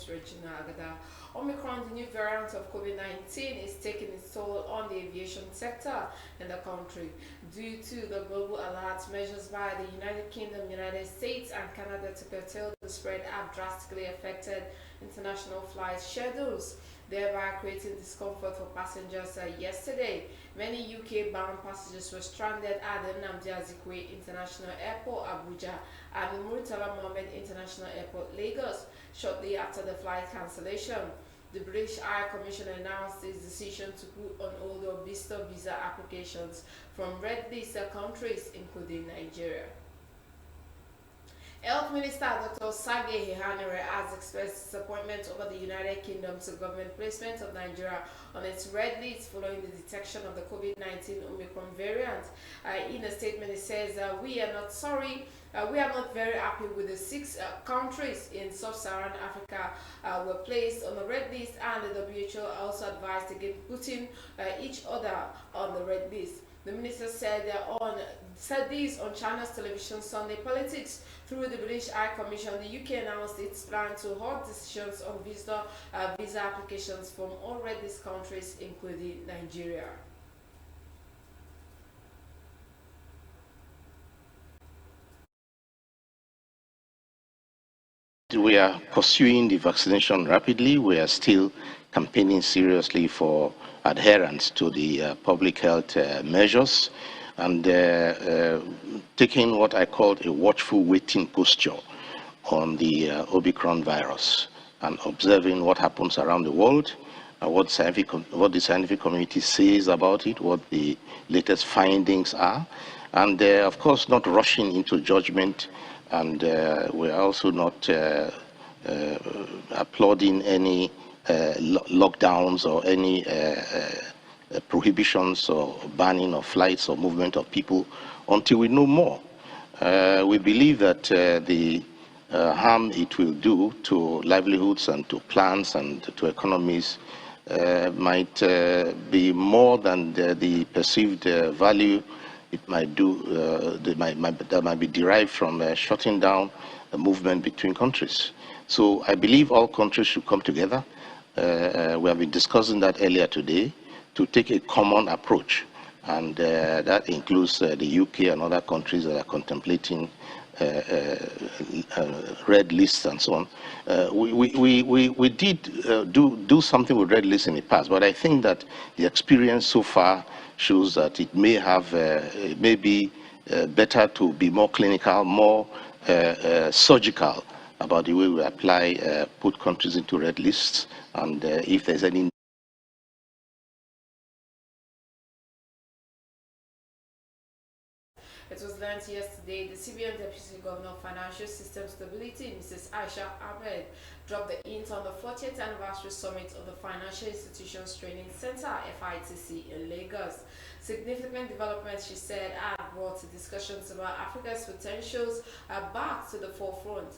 Regina Agada. Omicron, the new variant of COVID-19, is taking its toll on the aviation sector in the country. Due to the global alert, measures by the United Kingdom, United States, and Canada to curtail the spread have drastically affected international flight schedules, thereby creating discomfort for passengers. Yesterday, many UK-bound passengers were stranded at the Nnamdi Azikiwe International Airport, Abuja, and the Murtala Mohammed International Airport, Lagos, shortly after the flight cancellation. The British High Commission announced its decision to put on hold or visitor visa applications from red-listed countries, including Nigeria. Health Minister Dr. Sage Hihanire has expressed disappointment over the United Kingdom's government placement of Nigeria on its red list following the detection of the COVID-19 Omicron variant. In a statement, it says, "We are not sorry. We are not very happy with the 6 countries in sub-Saharan Africa were placed on the red list, and the WHO also advised against putting each other on the red list." The minister said this on China's television Sunday Politics. Through the British High Commission, the UK announced its plan to hold decisions on visitor visa applications from all red list countries, including Nigeria. We are pursuing the vaccination rapidly. We are still campaigning seriously for adherence to the public health measures, and taking what I call a watchful waiting posture on the Omicron virus, and observing what happens around the world, what the scientific community says about it, what the latest findings are, and of course not rushing into judgment. And we're also not applauding any lockdowns or any prohibitions or banning of flights or movement of people until we know more. We believe that the harm it will do to livelihoods and to plants and to economies might be more than the perceived value it might do, that might be derived from shutting down the movement between countries. So I believe all countries should come together. We have been discussing that earlier today, to take a common approach, and that includes the UK and other countries that are contemplating red lists and so on. We did do something with red lists in the past, but I think that the experience so far shows that it may be better to be more clinical, more surgical about the way we apply, put countries into red lists, and if there's any. It was learned yesterday the CBN Deputy Governor of Financial System Stability, Mrs. Aisha Ahmed, dropped the hint on the 40th anniversary summit of the Financial Institutions Training Center, FITC, in Lagos. Significant developments, she said, have brought discussions about Africa's potentials back to the forefront.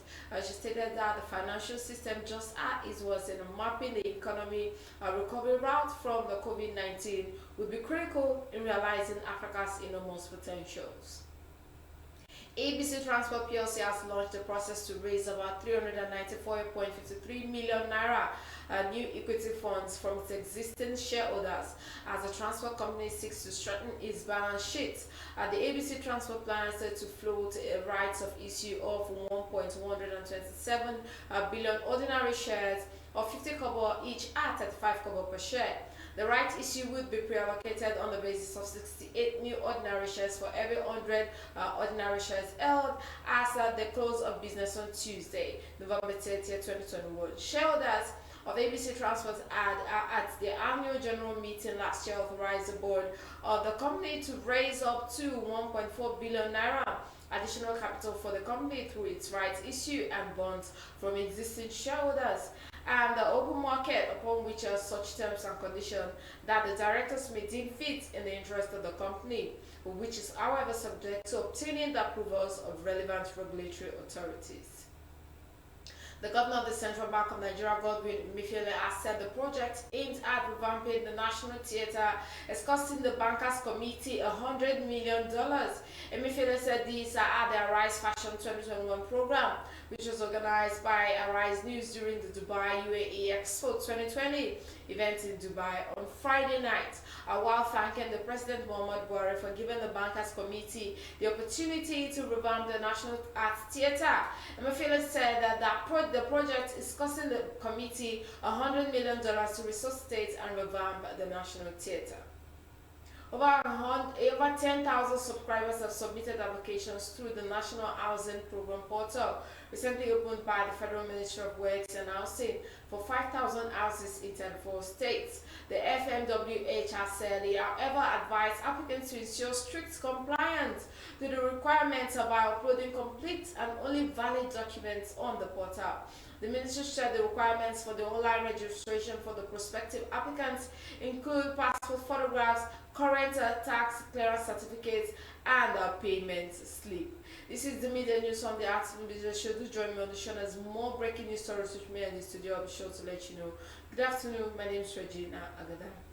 She stated that the financial system, just as it was in mapping the economy recovery route from the COVID-19, would be critical in realizing Africa's enormous potentials. ABC Transport PLC has launched a process to raise about 394.53 million naira new equity funds from its existing shareholders as the transport company seeks to strengthen its balance sheet. The ABC Transport plans to float a rights of issue of 1.127 billion ordinary shares of 50 kobo each at 35 kobo per share. The rights issue would be pre-allocated on the basis of 68 new ordinary shares for every 100 ordinary shares held as the close of business on Tuesday, November 30th, 2021. Shareholders of ABC Transport at the annual general meeting last year authorized the board of the company to raise up to 1.4 billion naira additional capital for the company through its rights issue and bonds from existing shareholders, and the open market, upon which are such terms and conditions that the directors may deem fit in the interest of the company, which is however subject to obtaining the approvals of relevant regulatory authorities. The governor of the Central Bank of Nigeria, Govt, has said the project aimed at revamping the National Theatre is costing the Bankers Committee $100 million. Emefiele said this at the Rise Fashion 2021 program, which was organized by Arise News during the Dubai UAE Expo 2020 event in Dubai on Friday night, while thanking the President Muhammad Buhari for giving the Bankers Committee the opportunity to revamp the National Arts Theatre. Emefiele said that the project is costing the committee $100 million to resuscitate and revamp the National Theatre. Over 10,000 subscribers have submitted applications through the National Housing Program portal, recently opened by the Federal Ministry of Works and Housing, for 5,000 houses in 34 states. The FMWH has said they, however, advise applicants to ensure strict compliance to the requirements by uploading complete and only valid documents on the portal. The ministry said the requirements for the online registration for the prospective applicants include passport photographs, current tax clearance certificates, and a payment slip. This is the media news from the Arts and Business Show. Do join me on the show as more breaking news stories which me in the studio. I'll be sure to let you know. Good afternoon. My name is Regina Agada.